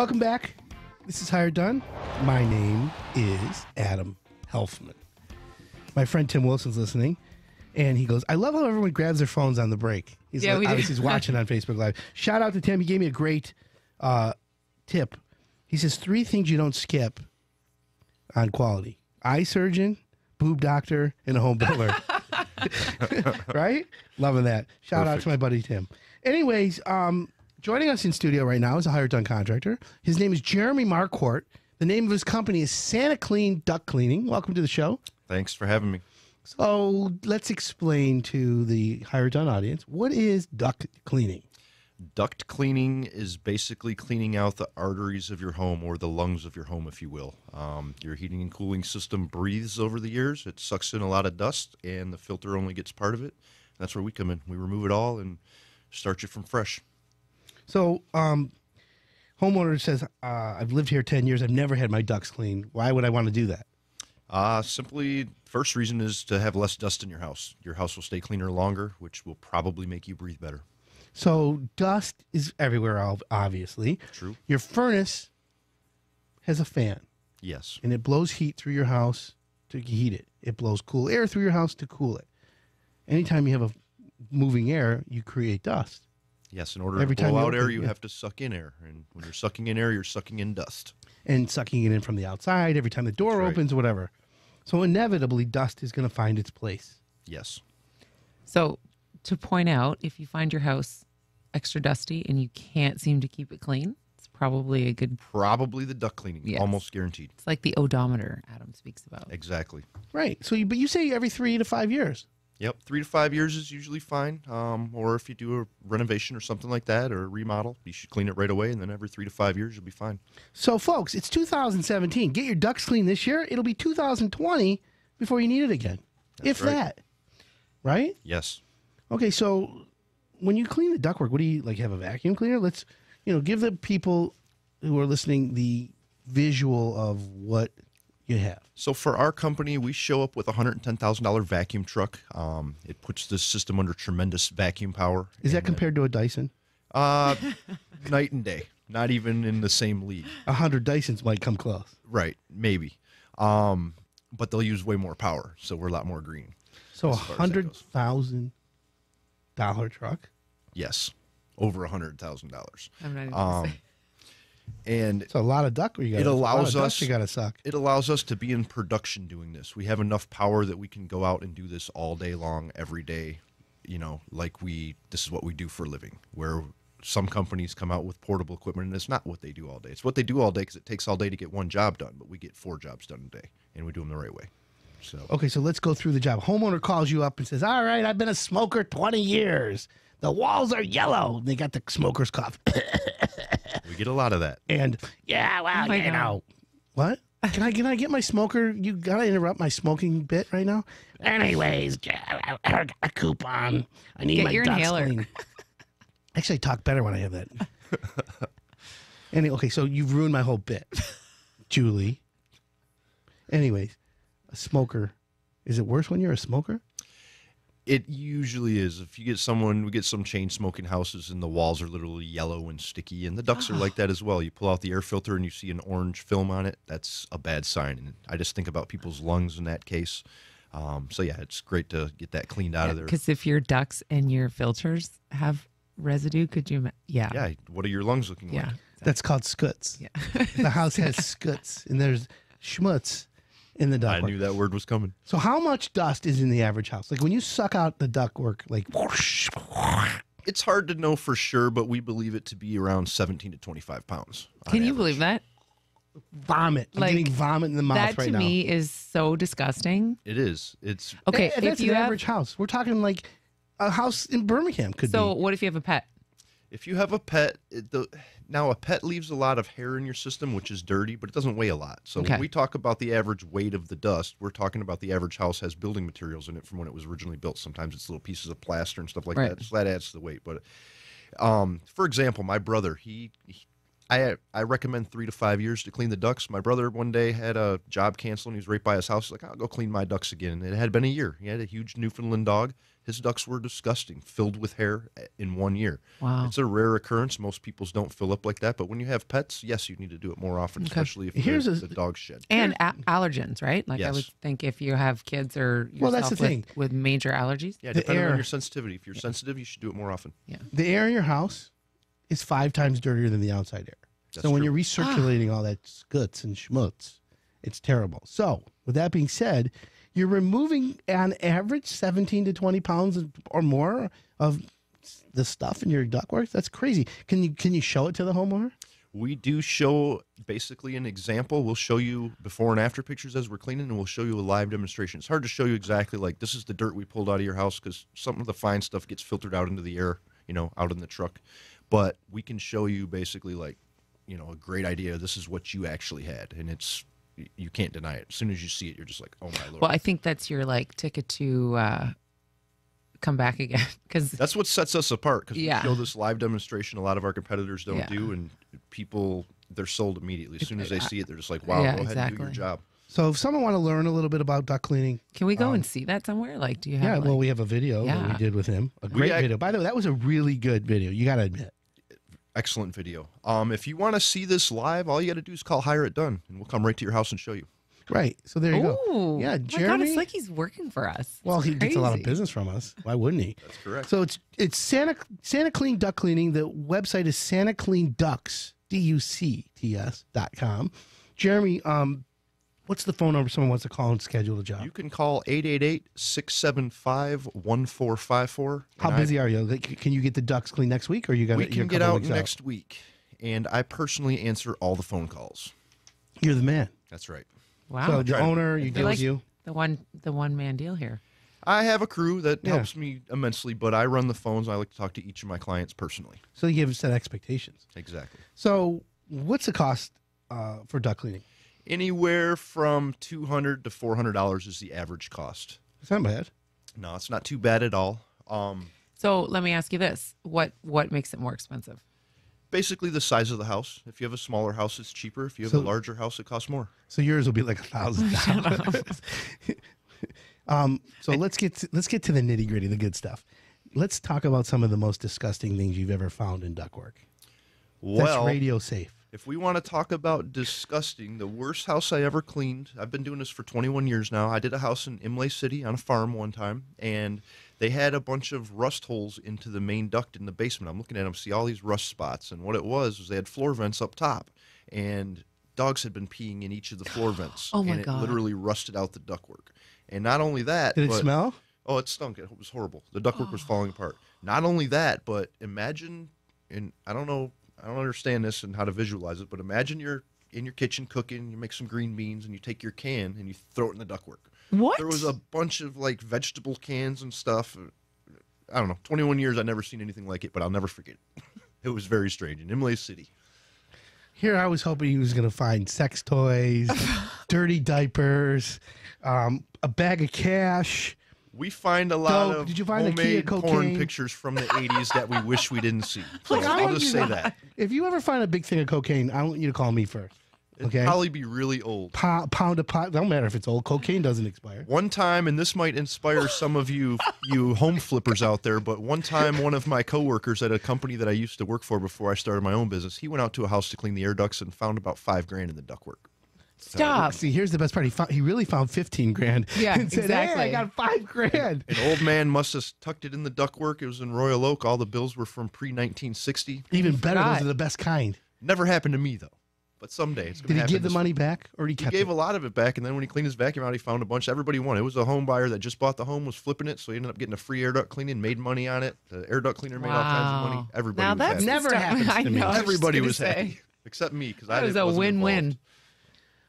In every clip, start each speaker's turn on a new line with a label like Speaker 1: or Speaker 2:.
Speaker 1: Welcome back. This is Hired Done. My name is Adam Helfman. My friend Tim Wilson's listening, and he goes, I love how everyone grabs their phones on the break. He's obviously he's watching on Facebook Live. Shout out to Tim. He gave me a great tip. He says 3 things you don't skip on quality. Eye surgeon, boob doctor, and a home builder. Right? Loving that. Shout out to my buddy Tim. Anyways, joining us in studio right now is a Hired Done contractor. His name is Jeremy Marquardt. The name of his company is Sani-Clean Duct Cleaning. Welcome to the show.
Speaker 2: Thanks for having me.
Speaker 1: So let's explain to the Hired Done audience, what is duct cleaning?
Speaker 2: Duct cleaning is basically cleaning out the arteries of your home, or the lungs of your home, if you will. Your heating and cooling system breathes over the years. It sucks in a lot of dust, and the filter only gets part of it. That's where we come in. We remove it all and start you from fresh.
Speaker 1: So, homeowner says, I've lived here 10 years. I've never had my ducts cleaned. Why would I want to do that?
Speaker 2: Simply, first reason is to have less dust in your house. Your house will stay cleaner longer, which will probably make you breathe better.
Speaker 1: So dust is everywhere, obviously.
Speaker 2: True.
Speaker 1: Your furnace has a fan.
Speaker 2: Yes.
Speaker 1: And it blows heat through your house to heat it. It blows cool air through your house to cool it. Anytime you have a moving air, you create dust.
Speaker 2: Yes, in order to blow out air, you have to suck in air. And when you're sucking in air, you're sucking in dust.
Speaker 1: And sucking it in from the outside every time the door opens, whatever. So inevitably, dust is going to find its place.
Speaker 2: Yes.
Speaker 3: So to point out, if you find your house extra dusty and you can't seem to keep it clean, it's probably a good...
Speaker 2: Probably the duct cleaning,
Speaker 3: Yes.
Speaker 2: almost guaranteed.
Speaker 3: It's like the odometer Adam speaks about.
Speaker 2: Exactly.
Speaker 1: Right. So, but you say every 3 to 5 years.
Speaker 2: Yep, 3 to 5 years is usually fine. Or if you do a renovation or something like that, or a remodel, you should clean it right away, and then every 3 to 5 years, you'll be fine.
Speaker 1: So, folks, it's 2017. Get your ducts clean this year. It'll be 2020 before you need it again.
Speaker 2: That's
Speaker 1: if that. Right?
Speaker 2: Yes.
Speaker 1: Okay, so when you clean the ductwork, what do you, like, have a vacuum cleaner? Let's, give the people who are listening the visual of what you have.
Speaker 2: So for our company, we show up with a $110,000 vacuum truck. It puts this system under tremendous vacuum power.
Speaker 1: Is that compared to a Dyson?
Speaker 2: Night and day. Not even in the same league.
Speaker 1: 100 Dysons might come close.
Speaker 2: Right, maybe. But they'll use way more power, so we're a lot more green.
Speaker 1: So $100,000 truck?
Speaker 2: Yes, over $100,000.
Speaker 3: I'm not even going to say.
Speaker 2: And
Speaker 1: it's a lot of duct. You
Speaker 2: allows us.
Speaker 1: You got to suck.
Speaker 2: It allows us to be in production doing this. We have enough power that we can go out and do this all day long, every day. This is what we do for a living. Where some companies come out with portable equipment, and it's not what they do all day. It's what they do all day because it takes all day to get one job done. But we get 4 jobs done a day, and we do them the right way. So
Speaker 1: okay, so let's go through the job. Homeowner calls you up and says, "All right, I've been a smoker 20 years. The walls are yellow." They got the smoker's cough.
Speaker 2: We get a lot of that.
Speaker 1: And what? Can I get my smoker? You gotta interrupt my smoking bit right now. Anyways, a coupon. I need my ducts clean. Actually, I talk better when I have that. Okay, so you've ruined my whole bit, Julie. Anyways, a smoker. Is it worse when you're a smoker?
Speaker 2: It usually is. If you get we get some chain smoking houses and the walls are literally yellow and sticky, and the ducts are like that as well. You pull out the air filter and you see an orange film on it, that's a bad sign. And I just think about people's lungs in that case. So yeah, it's great to get that cleaned out of there.
Speaker 3: Because if your ducts and your filters have residue, could you? Yeah.
Speaker 2: Yeah. What are your lungs looking like?
Speaker 1: That's called scuts.
Speaker 3: Yeah.
Speaker 1: The house has scuts, and there's schmutz in the ductwork.
Speaker 2: I knew that word was coming.
Speaker 1: So how much dust is in the average house? Like when you suck out the ductwork, like whoosh,
Speaker 2: it's hard to know for sure, but we believe it to be around 17 to 25 pounds.
Speaker 3: Can you believe that?
Speaker 1: Vomit. I'm getting vomit in the mouth right now.
Speaker 3: That to me is so disgusting.
Speaker 2: It is. It's
Speaker 3: okay.
Speaker 1: That's an average house. We're talking like a house in Birmingham could be.
Speaker 3: So what if you have a pet?
Speaker 2: If you have a pet, now a pet leaves a lot of hair in your system, which is dirty, but it doesn't weigh a lot. So when we talk about the average weight of the dust, we're talking about the average house has building materials in it from when it was originally built. Sometimes it's little pieces of plaster and stuff like that. So that adds to the weight. But for example, my brother, I recommend 3 to 5 years to clean the ducts. My brother one day had a job canceled, and he was right by his house. He's like, I'll go clean my ducts again. It had been a year. He had a huge Newfoundland dog. His ducts were disgusting, filled with hair in 1 year.
Speaker 3: Wow.
Speaker 2: It's a rare occurrence. Most people's don't fill up like that. But when you have pets, yes, you need to do it more often, especially if the dog's shed.
Speaker 3: And allergens, right? Like, I would think if you have kids or yourself
Speaker 1: that's the thing.
Speaker 3: With major allergies.
Speaker 2: Yeah, depending on your sensitivity. If you're sensitive, you should do it more often.
Speaker 3: Yeah.
Speaker 1: The air in your house is 5 times dirtier than the outside air.
Speaker 2: That's
Speaker 1: so when
Speaker 2: true.
Speaker 1: you're recirculating all that skuts and schmutz, it's terrible. So with that being said, you're removing on average 17 to 20 pounds or more of the stuff in your ductwork. That's crazy. Can you show it to the homeowner?
Speaker 2: We do show basically an example. We'll show you before and after pictures as we're cleaning, and we'll show you a live demonstration. It's hard to show you exactly like this is the dirt we pulled out of your house because some of the fine stuff gets filtered out into the air, out in the truck. But we can show you basically like, a great idea. This is what you actually had, and you can't deny it. As soon as you see it, you're just like, oh my Lord.
Speaker 3: Well, I think that's your ticket to come back again, because
Speaker 2: that's what sets us apart. Because we show this live demonstration, a lot of our competitors don't do, and people they're sold immediately as soon as they see it. They're just like, wow, go ahead and do your job.
Speaker 1: So if someone want to learn a little bit about duct cleaning,
Speaker 3: can we go and see that somewhere? Like, do you have?
Speaker 1: Yeah, well, we have a video that we did with him. A great video. By the way, that was a really good video. You got to admit.
Speaker 2: Excellent video. If you want to see this live, all you got to do is call Hire It Done, and we'll come right to your house and show you.
Speaker 1: Right. So there you go. Yeah, Jeremy.
Speaker 3: Oh my God, it's like he's working for us.
Speaker 1: Well, he gets a lot of business from us. Why wouldn't he?
Speaker 2: That's correct.
Speaker 1: So it's Sani-Clean duct cleaning. The website is Sani-Clean Ducts, DUCTS.com. Jeremy, what's the phone number if someone wants to call and schedule a job?
Speaker 2: You can call 888-675-1454.
Speaker 1: How busy are you? Can you get the ducts cleaned next week, or you got?
Speaker 2: We can get out next week, and I personally answer all the phone calls.
Speaker 1: You're the man.
Speaker 2: That's right.
Speaker 3: Wow.
Speaker 1: So the owner, you deal with you.
Speaker 3: The one man deal here.
Speaker 2: I have a crew that helps me immensely, but I run the phones. I like to talk to each of my clients personally.
Speaker 1: So you give set expectations.
Speaker 2: Exactly.
Speaker 1: So what's the cost for duct cleaning?
Speaker 2: Anywhere from $200 to $400 is the average cost.
Speaker 1: It's not bad.
Speaker 2: No, it's not too bad at all.
Speaker 3: So let me ask you this: what makes it more expensive?
Speaker 2: Basically, the size of the house. If you have a smaller house, it's cheaper. If you have a larger house, it costs more.
Speaker 1: So yours will be like $1,000. So let's get to the nitty gritty, the good stuff. Let's talk about some of the most disgusting things you've ever found in ductwork.
Speaker 2: Well,
Speaker 1: that's radio safe.
Speaker 2: If we want to talk about disgusting, the worst house I ever cleaned, I've been doing this for 21 years now. I did a house in Imlay City on a farm one time, and they had a bunch of rust holes into the main duct in the basement. I'm looking at them, see all these rust spots, and what it was they had floor vents up top, and dogs had been peeing in each of the floor vents.
Speaker 3: Oh, my
Speaker 2: and
Speaker 3: God.
Speaker 2: it literally rusted out the ductwork. And not only that...
Speaker 1: Did it smell?
Speaker 2: Oh, it stunk. It was horrible. The ductwork was falling apart. Not only that, but imagine, and I don't understand this and how to visualize it, but imagine you're in your kitchen cooking, you make some green beans, and you take your can and you throw it in the ductwork.
Speaker 3: What?
Speaker 2: There was a bunch of vegetable cans and stuff. I don't know. 21 years, I've never seen anything like it, but I'll never forget it. It was very strange in Imlay City.
Speaker 1: Here, I was hoping he was going to find sex toys, dirty diapers, a bag of cash.
Speaker 2: We find a lot of
Speaker 1: Did you find
Speaker 2: homemade
Speaker 1: porn
Speaker 2: porn pictures from the 80s that we wish we didn't see. So I'll just say that.
Speaker 1: If you ever find a big thing of cocaine, I want you to call me first. Okay?
Speaker 2: It'd probably be really old.
Speaker 1: Pound of pot. Don't matter if it's old. Cocaine doesn't expire.
Speaker 2: One time, and this might inspire some of you home flippers out there, but one time one of my coworkers at a company that I used to work for before I started my own business, he went out to a house to clean the air ducts and found about $5,000 in the ductwork.
Speaker 3: Stop.
Speaker 1: See, here's the best part. He really found $15,000.
Speaker 3: Yeah,
Speaker 1: and said,
Speaker 3: exactly.
Speaker 1: Hey, I got $5,000.
Speaker 2: An old man must have tucked it in the ductwork. It was in Royal Oak. All the bills were from pre-1960.
Speaker 1: Even better,
Speaker 3: forgot.
Speaker 1: those are the best kind.
Speaker 2: Never happened to me, though. But someday it's going to
Speaker 1: Did he
Speaker 2: happen.
Speaker 1: give the money back, or he kept
Speaker 2: He gave
Speaker 1: it?
Speaker 2: a lot of it back, and then when he cleaned his vacuum out, he found a bunch. Everybody won. It was a home buyer that just bought the home, was flipping it, so he ended up getting a free air duct cleaning, made money on it. The air duct cleaner made all kinds of money. Everybody
Speaker 3: Now
Speaker 2: was
Speaker 3: that's
Speaker 2: happy.
Speaker 1: Never
Speaker 3: stuff-
Speaker 1: happens to
Speaker 3: I
Speaker 1: me.
Speaker 3: know, I was
Speaker 2: Everybody
Speaker 3: just
Speaker 2: was
Speaker 3: gonna
Speaker 2: happy,
Speaker 3: say.
Speaker 2: except me, because
Speaker 3: That
Speaker 2: I
Speaker 3: was a
Speaker 2: wasn't
Speaker 3: win-win.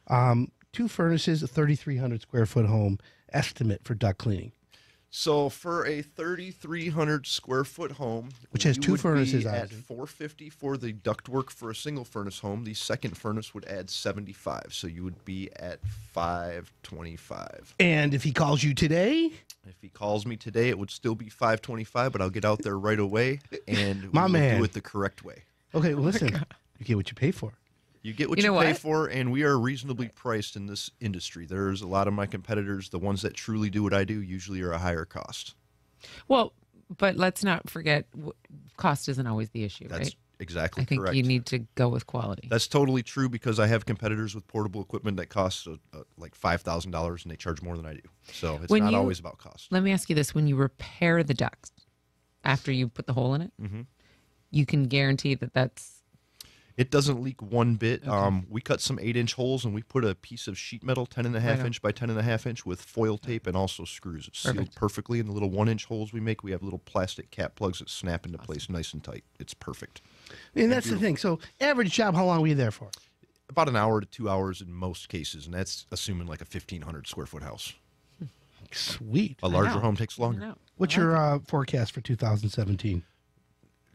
Speaker 2: involved.
Speaker 1: 2 furnaces, a 3,300 square foot home estimate for duct cleaning.
Speaker 2: So for a 3,300 square foot home,
Speaker 1: Which has
Speaker 2: you
Speaker 1: 2
Speaker 2: would
Speaker 1: furnaces
Speaker 2: be
Speaker 1: on
Speaker 2: at
Speaker 1: it.
Speaker 2: $450 for the ductwork for a single furnace home. The second furnace would add $75, so you would be at $525.
Speaker 1: And if he calls you today,
Speaker 2: If he calls me today, it would still be $525, but I'll get out there right away and
Speaker 1: My
Speaker 2: we will
Speaker 1: man.
Speaker 2: do it the correct way.
Speaker 1: okay, well, listen, You get what you pay for.
Speaker 2: You get what you pay for, and we are reasonably priced in this industry. There's a lot of my competitors, the ones that truly do what I do, usually are a higher cost.
Speaker 3: Well, but let's not forget, cost isn't always the issue, right?
Speaker 2: That's exactly
Speaker 3: correct. I think you need to go with quality.
Speaker 2: That's totally true, because I have competitors with portable equipment that costs like $5,000, and they charge more than I do. So it's not always about cost.
Speaker 3: Let me ask you this. When you repair the duct after you put the hole in it, you can guarantee that that's...
Speaker 2: It doesn't leak one bit. Okay. We cut some 8-inch holes, and we put a piece of sheet metal, 10.5 inch by 10.5 inch, with foil tape and also screws. It's sealed perfectly. In the little 1-inch holes we make, we have little plastic cap plugs that snap into place nice and tight. It's perfect.
Speaker 1: And that's the thing. So average job, how long were you there for?
Speaker 2: About an hour to 2 hours in most cases, and that's assuming like a 1,500 square foot house.
Speaker 1: Sweet.
Speaker 2: A larger home takes longer.
Speaker 1: What's your forecast for 2017?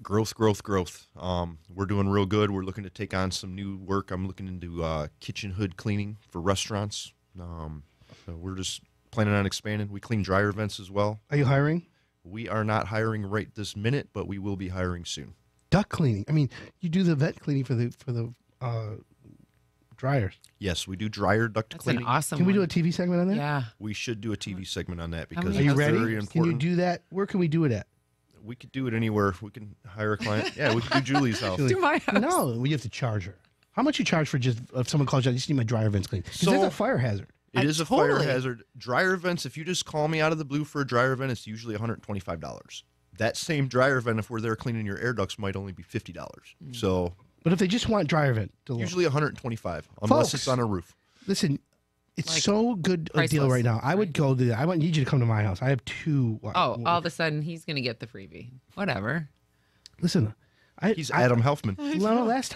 Speaker 2: Growth. We're doing real good. We're looking to take on some new work. I'm looking into kitchen hood cleaning for restaurants. So we're just planning on expanding. We clean dryer vents as well.
Speaker 1: Are you hiring?
Speaker 2: We are not hiring right this minute, but we will be hiring soon.
Speaker 1: Duct cleaning. I mean, you do the vent cleaning for the dryers.
Speaker 2: Yes, we do dryer duct cleaning.
Speaker 3: An awesome.
Speaker 1: Can we do a TV segment on that?
Speaker 3: Yeah.
Speaker 2: We should do a TV segment on that, because
Speaker 1: are you ready?
Speaker 2: Very important.
Speaker 1: Can you do that? Where can we do it at?
Speaker 2: We could do it anywhere. We can hire a client. Yeah, we could do Julie's house.
Speaker 3: Do my house.
Speaker 1: No, we have to charge her. How much you charge for just if someone calls you, I just need my dryer vents cleaned? Because that's a fire hazard.
Speaker 2: It is a fire hazard. Dryer vents, if you just call me out of the blue for a dryer vent, it's usually $125. That same dryer vent, if we're there cleaning your air ducts, might only be $50. So,
Speaker 1: but if they just want dryer vent,
Speaker 2: usually $125, unless it's on a roof.
Speaker 1: Listen, it's so good a deal right now. I would go to that. I need you to come to my house. I have two.
Speaker 3: All of a sudden he's going to get the freebie. Whatever.
Speaker 1: Listen,
Speaker 2: he's Adam Helfman.
Speaker 1: No, last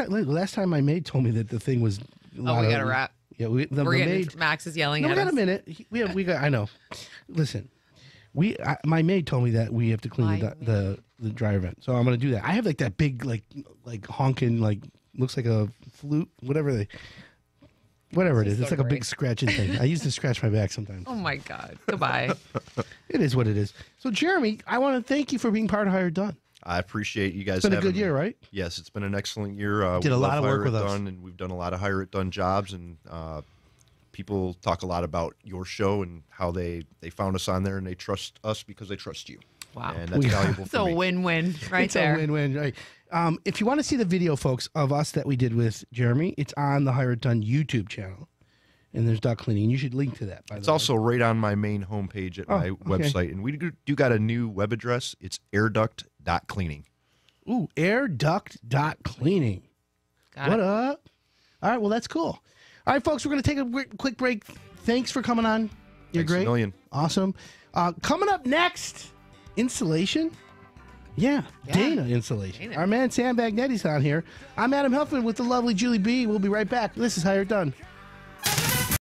Speaker 1: time my maid told me that the thing was.
Speaker 3: We got a wrap.
Speaker 1: Yeah,
Speaker 3: we're getting. Max is yelling at us.
Speaker 1: We got a minute. We got. I know. Listen, my maid told me that we have to clean the dryer vent, so I'm going to do that. I have like that big like honking looks like a flute, whatever it is. It's like a big scratching thing. I used to scratch my back sometimes.
Speaker 3: Oh my God. Goodbye.
Speaker 1: It is what it is. So Jeremy, I want to thank you for being part of Hired Done.
Speaker 2: I appreciate you guys.
Speaker 1: It's been a good year, right?
Speaker 2: Yes, it's been an excellent year.
Speaker 1: Did a lot of work with us,
Speaker 2: and we've done a lot of Hire It Done jobs, and people talk a lot about your show and how they found us on there, and they trust us because they trust you.
Speaker 3: Wow.
Speaker 2: And that's valuable for me.
Speaker 3: It's a win-win right there.
Speaker 1: It's a win-win, right? If you want to see the video, folks, of us that we did with Jeremy, it's on the Hire It Done YouTube channel. And there's duct cleaning. You should link to that, by the way.
Speaker 2: It's also right on my main homepage at my website. And we do got a new web address. It's airduct.cleaning.
Speaker 1: Ooh, airduct.cleaning. What up? All right, well, that's cool. All right, folks, we're going to take a quick break. Thanks for coming on. You're
Speaker 2: Thanks
Speaker 1: great.
Speaker 2: A million.
Speaker 1: Awesome. Coming up next, insulation. Yeah, Dana Insulation. Our man Sam Bagnetti's on here. I'm Adam Helfman with the lovely Julie B. We'll be right back. This is Hire It Done.